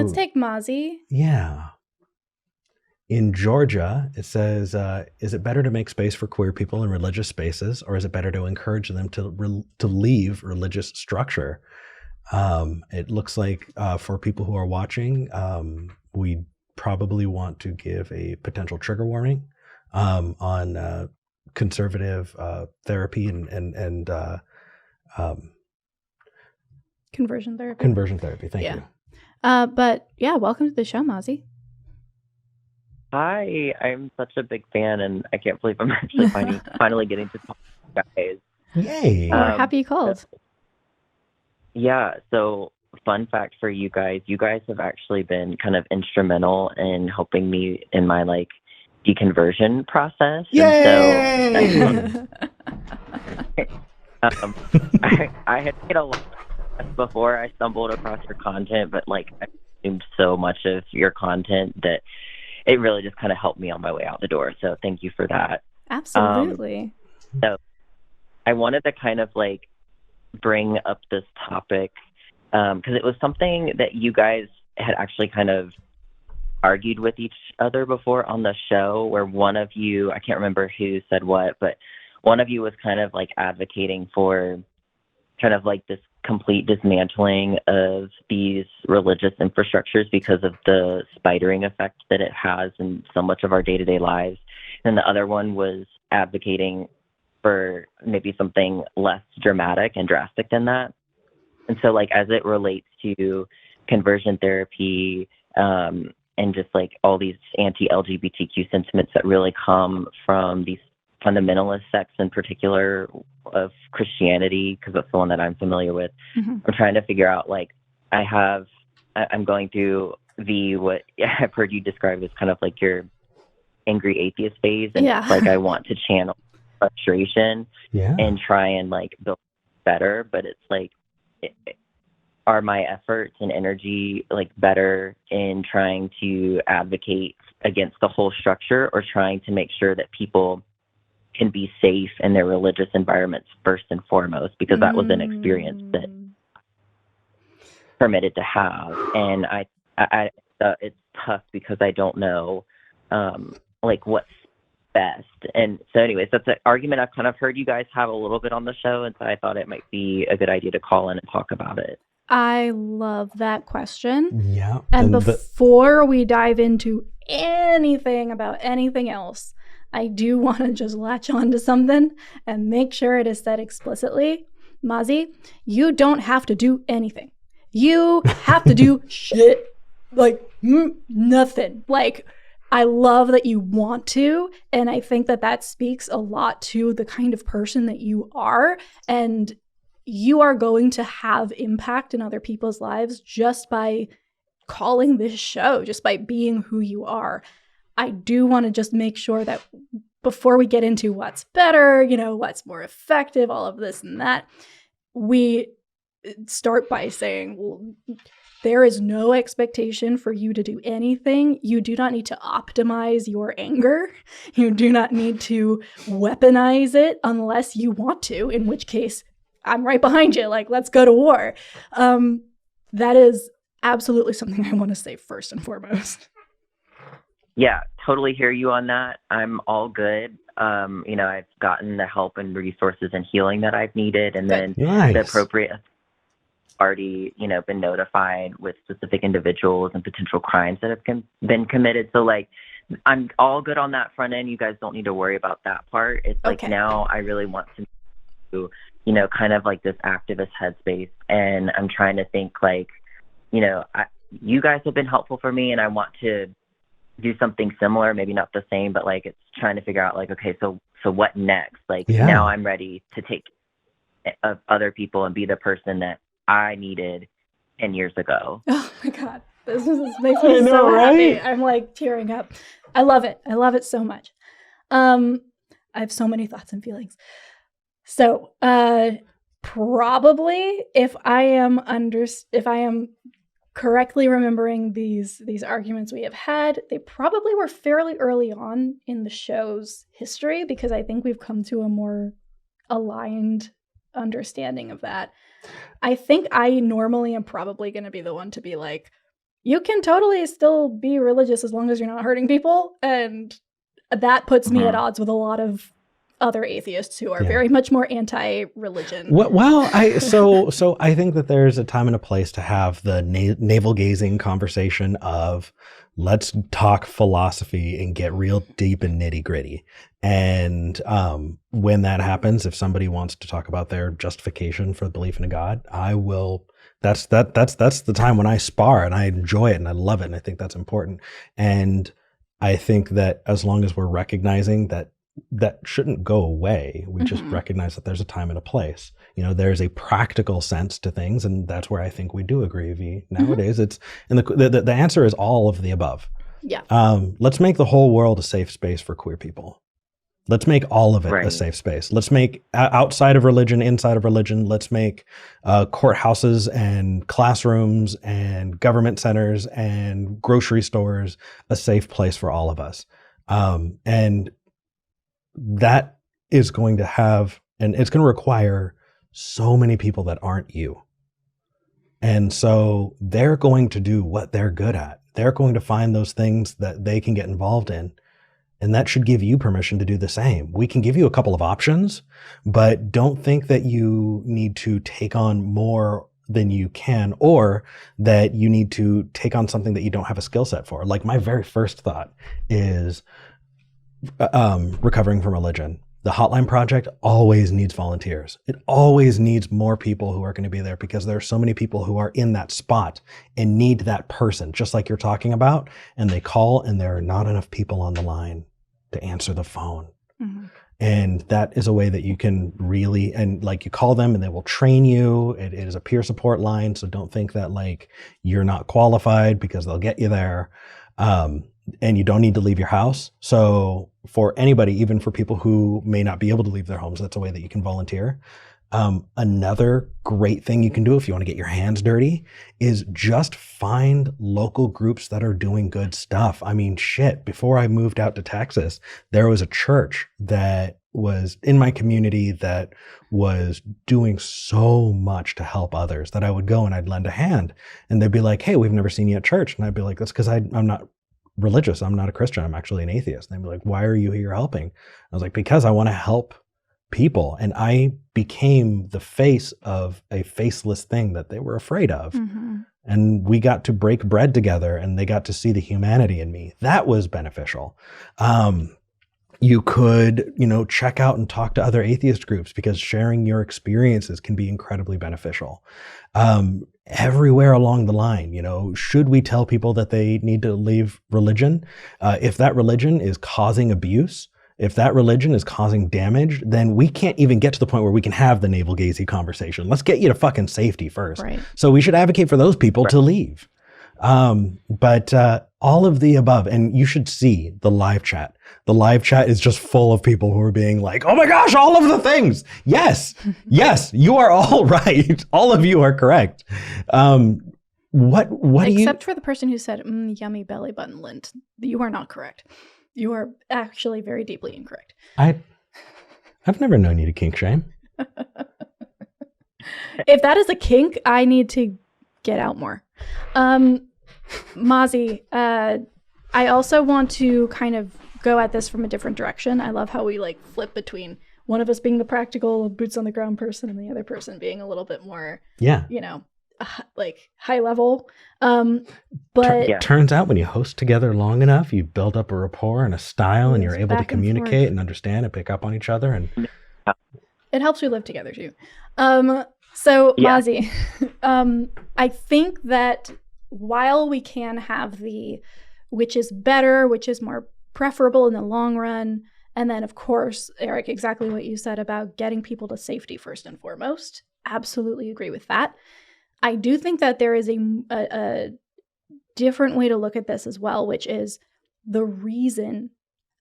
Let's take Mozzie. Yeah. In Georgia, it says, is it better to make space for queer people in religious spaces, or is it better to encourage them to leave religious structure? It looks like for people who are watching, we probably want to give a potential trigger warning on conservative therapy and Conversion therapy. Conversion therapy. Thank you. But yeah, welcome to the show, Mozzie. Hi, I'm such a big fan, and I can't believe I'm actually finally getting to talk to you guys. Yay! We're happy you called. Yeah, so fun fact for you guys have actually been kind of instrumental in helping me in my like deconversion process. Yay! And so I had made a lot before I stumbled across your content, but like I consumed so much of your content that it really just kind of helped me on my way out the door. So thank you for that. Absolutely. So I wanted to kind of like bring up this topic because it was something that you guys had actually kind of argued with each other before on the show, where one of you, I can't remember who said what, but one of you was kind of like advocating for kind of like this complete dismantling of these religious infrastructures because of the spidering effect that it has in so much of our day-to-day lives. And the other one was advocating for maybe something less dramatic and drastic than that. And so like as it relates to conversion therapy and just like all these anti-LGBTQ sentiments that really come from these fundamentalist sects in particular of Christianity, because that's the one that I'm familiar with. Mm-hmm. I'm trying to figure out, like, I'm going through what I've heard you describe as kind of like your angry atheist phase. And it's like, I want to channel frustration and try and like build better. But it's like, are my efforts and energy like better in trying to advocate against the whole structure, or trying to make sure that people can be safe in their religious environments first and foremost, because that was an experience that permitted to have. And I it's tough because I don't know like what's best. And so anyways, that's an argument I've kind of heard you guys have a little bit on the show, and so I thought it might be a good idea to call in and talk about it. I love that question. Yeah. And before we dive into anything about anything else, I do want to just latch on to something and make sure it is said explicitly. Mozzie, you don't have to do anything. You have to do shit. Like, nothing. Like, I love that you want to, and I think that that speaks a lot to the kind of person that you are, and you are going to have impact in other people's lives just by calling this show, just by being who you are. I do want to just make sure that before we get into what's better, what's more effective, all of this and that, we start by saying, well, there is no expectation for you to do anything. You do not need to optimize your anger. You do not need to weaponize it unless you want to, in which case I'm right behind you. Like, let's go to war. That is absolutely something I want to say first and foremost. Yeah, totally hear you on that. I'm all good. I've gotten the help and resources and healing that I've needed, and then the appropriate already, been notified with specific individuals and potential crimes that have been committed. So like, I'm all good on that front end. You guys don't need to worry about that part. It's like now I really want to do, kind of like this activist headspace, and I'm trying to think like, you guys have been helpful for me, and I want to do something similar, maybe not the same, but like it's trying to figure out like, okay, so what next? Like now I'm ready to take of other people and be the person that I needed 10 years ago. Oh my God. This makes me so happy. I'm like tearing up. I love it. I love it so much. I have so many thoughts and feelings. So probably if I am correctly remembering these arguments we have had, they probably were fairly early on in the show's history, because I think we've come to a more aligned understanding of that. I think I normally am probably going to be the one to be like, you can totally still be religious as long as you're not hurting people. And that puts me at odds with a lot of other atheists who are very much more anti-religion. Well, so I think that there's a time and a place to have the navel-gazing conversation of let's talk philosophy and get real deep and nitty-gritty. And when that happens, if somebody wants to talk about their justification for belief in a God, I will. That's the time when I spar and I enjoy it and I love it and I think that's important. And I think that as long as we're recognizing that shouldn't go away. We just recognize that there's a time and a place. You know, there's a practical sense to things, and that's where I think we do agree, V. Nowadays, it's and the answer is all of the above. Yeah. Let's make the whole world a safe space for queer people. Let's make all of it a safe space. Let's make outside of religion, inside of religion. Let's make courthouses and classrooms and government centers and grocery stores a safe place for all of us. And that is going to have, and it's going to require so many people that aren't you. And so they're going to do what they're good at. They're going to find those things that they can get involved in. And that should give you permission to do the same. We can give you a couple of options, but don't think that you need to take on more than you can, or that you need to take on something that you don't have a skill set for. Like my very first thought is recovering from religion. The Hotline Project always needs volunteers. It always needs more people who are going to be there because there are so many people who are in that spot and need that person, just like you're talking about. And they call and there are not enough people on the line to answer the phone. And that is a way that you can really, and like you call them and they will train you. It is a peer support line. So don't think that like you're not qualified because they'll get you there. And you don't need to leave your house. So for anybody, even for people who may not be able to leave their homes, that's a way that you can volunteer. Another great thing you can do if you want to get your hands dirty is just find local groups that are doing good stuff. I mean, shit, before I moved out to Texas, there was a church that was in my community that was doing so much to help others that I would go and I'd lend a hand and they'd be like, hey, we've never seen you at church. And I'd be like, that's because I'm not religious. I'm not a Christian. I'm actually an atheist. And they'd be like, why are you here helping? I was like, because I want to help people. And I became the face of a faceless thing that they were afraid of. And we got to break bread together and they got to see the humanity in me. That was beneficial. You could, check out and talk to other atheist groups because sharing your experiences can be incredibly beneficial. Everywhere along the line, should we tell people that they need to leave religion? If that religion is causing abuse, if that religion is causing damage, then we can't even get to the point where we can have the navel-gazing conversation. Let's get you to fucking safety first. Right. So we should advocate for those people to leave. But all of the above, and you should see the live chat. The live chat is just full of people who are being like, oh my gosh, all of the things. Yes, you are all right. All of you are correct. What Except for the person who said, yummy belly button lint. You are not correct. You are actually very deeply incorrect. I've never known you to kink shame. If that is a kink, I need to get out more. Mozzie, I also want to kind of go at this from a different direction. I love how we flip between one of us being the practical boots on the ground person and the other person being a little bit more, high level. But turns out when you host together long enough, you build up a rapport and a style and you're able to communicate and understand and pick up on each other. And it helps we live together too. Mozzie, I think that while we can have the which is better, which is more preferable in the long run, and then of course, Eric, exactly what you said about getting people to safety first and foremost, absolutely agree with that. I do think that there is a different way to look at this as well, which is the reason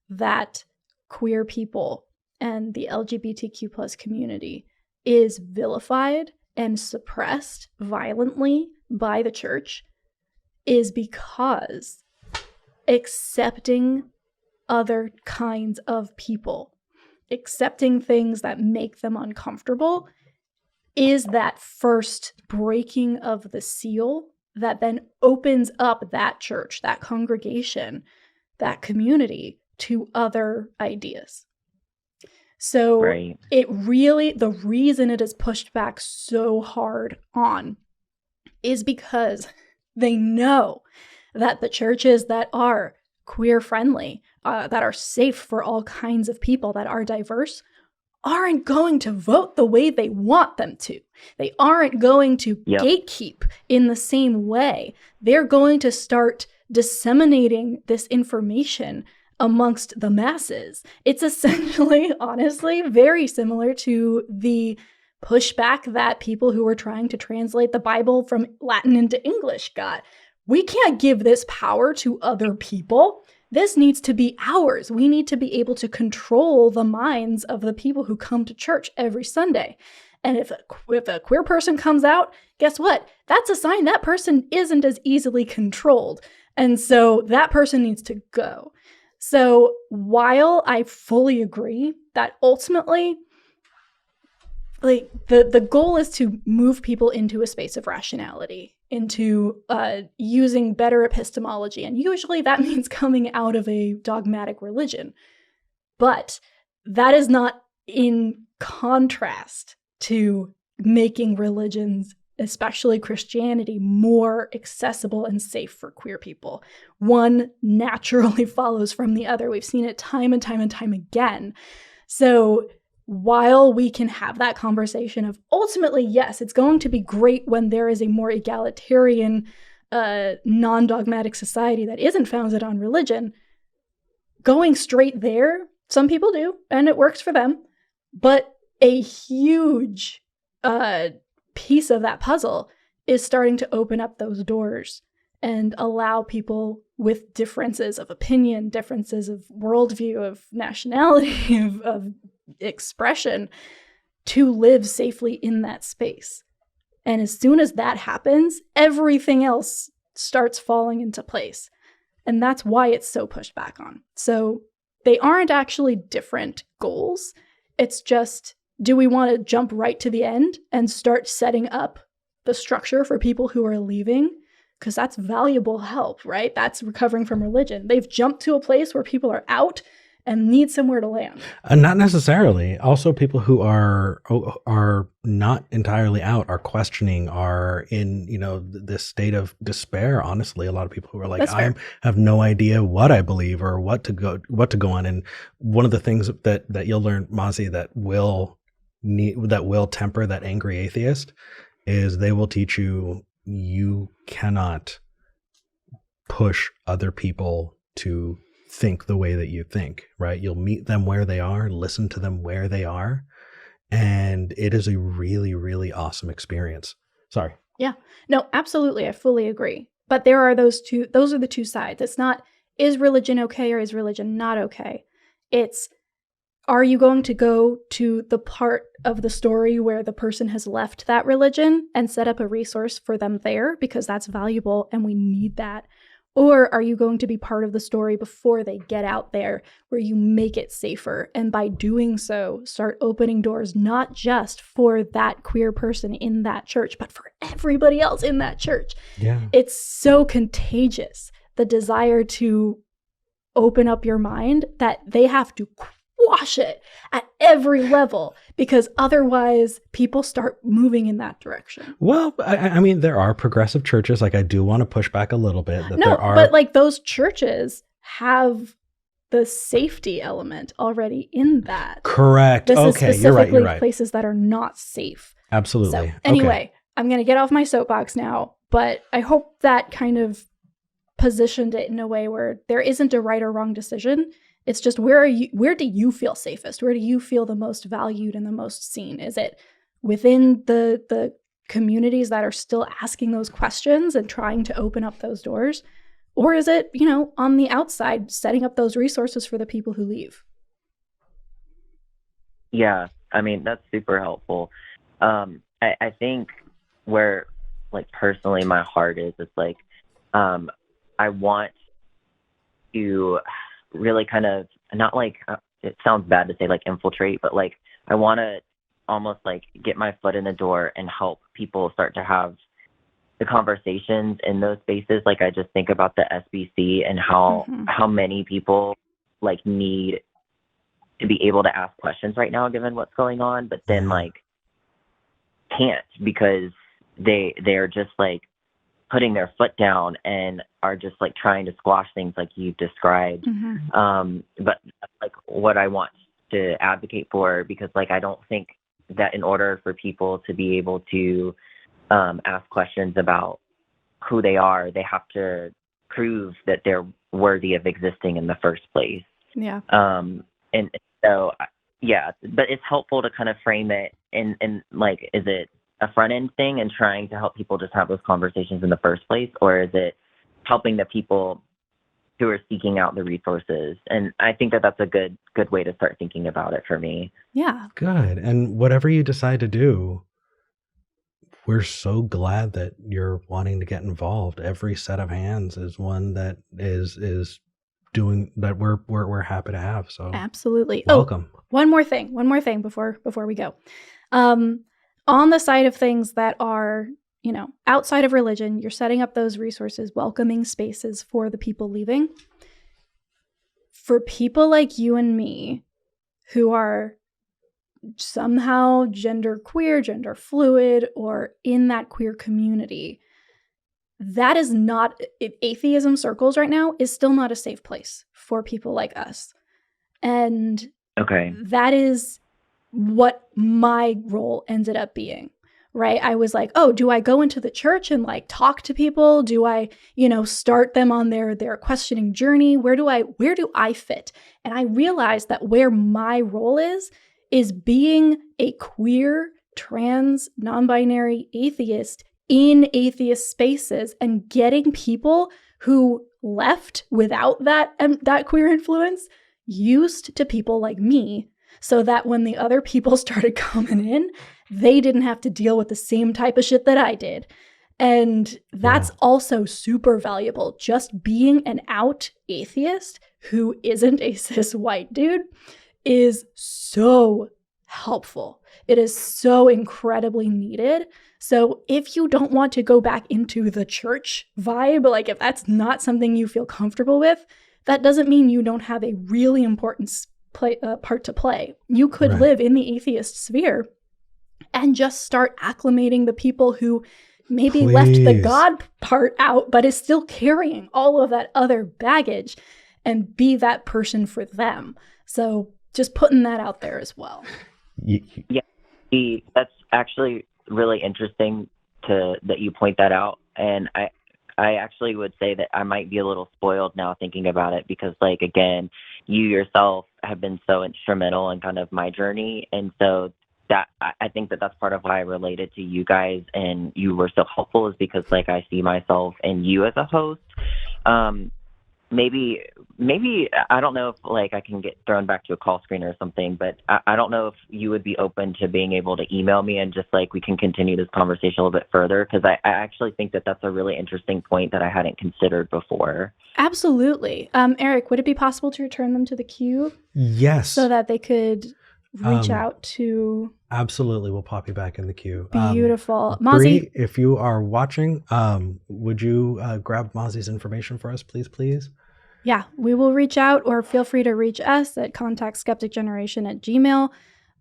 that queer people and the LGBTQ plus community is vilified and suppressed violently by the church is because accepting other kinds of people, accepting things that make them uncomfortable, is that first breaking of the seal that then opens up that church, that congregation, that community to other ideas. So Right. it really, the reason it is pushed back so hard on is because they know that the churches that are queer friendly, that are safe for all kinds of people, that are diverse, aren't going to vote the way they want them to. They aren't going to gatekeep in the same way. They're going to start disseminating this information amongst the masses. It's essentially, honestly, very similar to the pushback that people who were trying to translate the Bible from Latin into English got. We can't give this power to other people. This needs to be ours. We need to be able to control the minds of the people who come to church every Sunday. And if a queer person comes out, guess what? That's a sign that person isn't as easily controlled. And so that person needs to go. So while I fully agree that ultimately, like, the goal is to move people into a space of rationality, into using better epistemology. And usually that means coming out of a dogmatic religion. But that is not in contrast to making religions, especially Christianity, more accessible and safe for queer people. One naturally follows from the other. We've seen it time and time and time again. So while we can have that conversation of ultimately, yes, it's going to be great when there is a more egalitarian, non-dogmatic society that isn't founded on religion, going straight there, some people do, and it works for them. But a huge piece of that puzzle is starting to open up those doors and allow people with differences of opinion, differences of worldview, of nationality, of expression, to live safely in that space. And as soon as that happens, everything else starts falling into place. And that's why it's so pushed back on. So they aren't actually different goals. It's just, do we want to jump right to the end and start setting up the structure for people who are leaving? Because that's valuable help, right? That's recovering from religion. They've jumped to a place where people are out and need somewhere to land. Not necessarily. Also, people who are not entirely out, are questioning, are in, this state of despair. Honestly, a lot of people who are like, I have no idea what I believe or what to go on. And one of the things that you'll learn, Mozzie, that will temper that angry atheist is they will teach you cannot push other people to think the way that you think, right? You'll meet them where they are, listen to them where they are. And it is a really, really awesome experience. Sorry. Yeah, no, absolutely. I fully agree. But there are those are the two sides. It's not, is religion okay or is religion not okay? It's, are you going to go to the part of the story where the person has left that religion and set up a resource for them there because that's valuable and we need that? Or are you going to be part of the story before they get out there where you make it safer? And by doing so, start opening doors not just for that queer person in that church, but for everybody else in that church. Yeah. It's so contagious, the desire to open up your mind, that they have to quash it at every level, because otherwise people start moving in that direction. Well, I mean, there are progressive churches. Like, I do want to push back a little bit. But like, those churches have the safety element already in that. Correct. This is Okay, specifically you're right. Places that are not safe. Absolutely. So anyway, I'm going to get off my soapbox now, but I hope that kind of positioned it in a way where there isn't a right or wrong decision. It's just, where do you feel safest? Where do you feel the most valued and the most seen? Is it within the communities that are still asking those questions and trying to open up those doors? Or is it, on the outside, setting up those resources for the people who leave? Yeah, I mean, that's super helpful. I think where, like, personally my heart is like, I want to really kind of, not like, it sounds bad to say like infiltrate, but like, I want to almost like get my foot in the door and help people start to have the conversations in those spaces. Like I just think about the SBC and how many people like need to be able to ask questions right now given what's going on, but then like can't because they're just like putting their foot down and are just like trying to squash things like you described. But like what I want to advocate for, because like I don't think that in order for people to be able to ask questions about who they are, they have to prove that they're worthy of existing in the first place. Yeah. And so, yeah, but it's helpful to kind of frame it in like, is it a front end thing and trying to help people just have those conversations in the first place, or is it helping the people who are seeking out the resources? And I think that that's a good way to start thinking about it for me. Yeah. Good. And whatever you decide to do, we're so glad that you're wanting to get involved. Every set of hands is one that is doing that we're happy to have. So absolutely. Welcome. Oh, one more thing before we go. On the side of things that are, you know, outside of religion, you're setting up those resources, welcoming spaces for the people leaving. For people like you and me who are somehow gender queer, gender fluid, or in that queer community, that is not, atheism circles right now is still not a safe place for people like us. And that is what my role ended up being, right? I was like, oh, do I go into the church and like talk to people? Do I, you know, start them on their questioning journey? Where do I fit? And I realized that where my role is being a queer, trans, non-binary atheist in atheist spaces and getting people who left without that queer influence used to people like me, so that when the other people started coming in, they didn't have to deal with the same type of shit that I did. And that's also super valuable. Just being an out atheist who isn't a cis white dude is so helpful. It is so incredibly needed. So if you don't want to go back into the church vibe, like if that's not something you feel comfortable with, that doesn't mean you don't have a really important part to play. You could live in the atheist sphere and just start acclimating the people who maybe left the God part out, but is still carrying all of that other baggage, and be that person for them. So just putting that out there as well. Yeah, that's actually really interesting that you point that out. And I actually would say that I might be a little spoiled now thinking about it, because like, again, you yourself have been so instrumental in kind of my journey. And so that I think that that's part of why I related to you guys and you were so helpful, is because like I see myself and you as a host. Maybe I don't know if like I can get thrown back to a call screen or something, but I don't know if you would be open to being able to email me and just like we can continue this conversation a little bit further, because I actually think that that's a really interesting point that I hadn't considered before. Absolutely. Eric, would it be possible to return them to the queue? Yes. So that they could reach out to... Absolutely. We'll pop you back in the queue. Beautiful. Mozzie, Bree, if you are watching, would you grab Mozzie's information for us, please? Yeah, we will reach out, or feel free to reach us at contactskepticgeneration@gmail.com.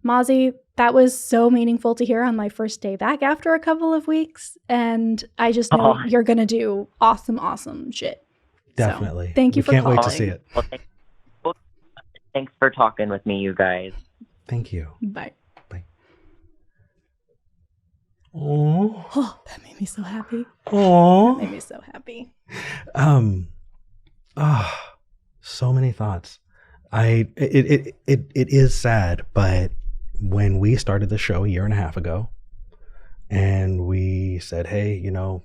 Mozzie, that was so meaningful to hear on my first day back after a couple of weeks. And I just know you're going to do awesome shit. Definitely. So, thank you for calling. Can't wait to see it. Well, thanks for talking with me, you guys. Thank you. Bye. Oh, that made me so happy. Oh, that made me so happy. So many thoughts. It is sad, but when we started the show a year and a half ago, and we said, hey, you know,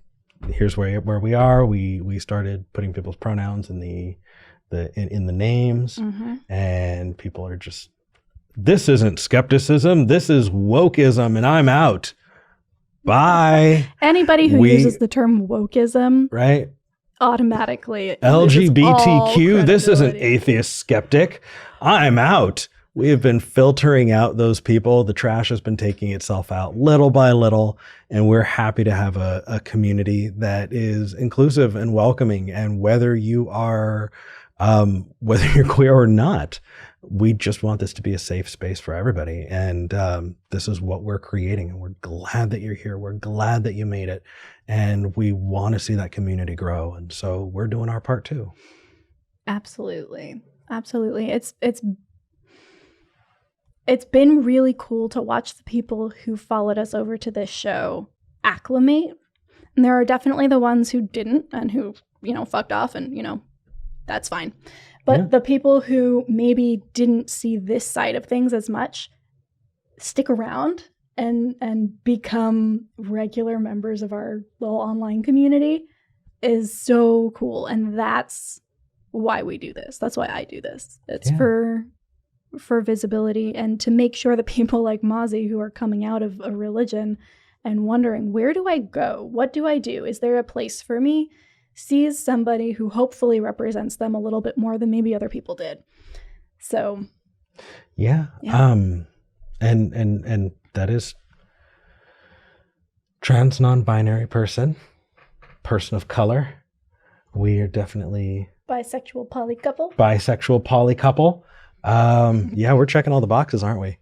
here's where we are. We started putting people's pronouns in the names, and people are just, this isn't skepticism, this is wokeism, and I'm out. Bye. Anybody who uses the term wokeism, right, automatically LGBTQ, this isn't atheist skeptic, I'm out. We have been filtering out those people. The trash has been taking itself out little by little, and we're happy to have a community that is inclusive and welcoming. And whether you are, whether you're queer or not, we just want this to be a safe space for everybody. And this is what we're creating. And we're glad that you're here. We're glad that you made it. And we want to see that community grow. And so we're doing our part too. Absolutely. Absolutely. It's been really cool to watch the people who followed us over to this show acclimate. And there are definitely the ones who didn't and who, fucked off and, that's fine. But the people who maybe didn't see this side of things as much stick around and become regular members of our little online community is so cool. And that's why we do this. That's why I do this. It's for visibility and to make sure that people like Mozzie who are coming out of a religion and wondering, where do I go? What do I do? Is there a place for me? Sees somebody who hopefully represents them a little bit more than maybe other people did. So and that is trans non-binary person of color. We are definitely bisexual poly couple. We're checking all the boxes, aren't we?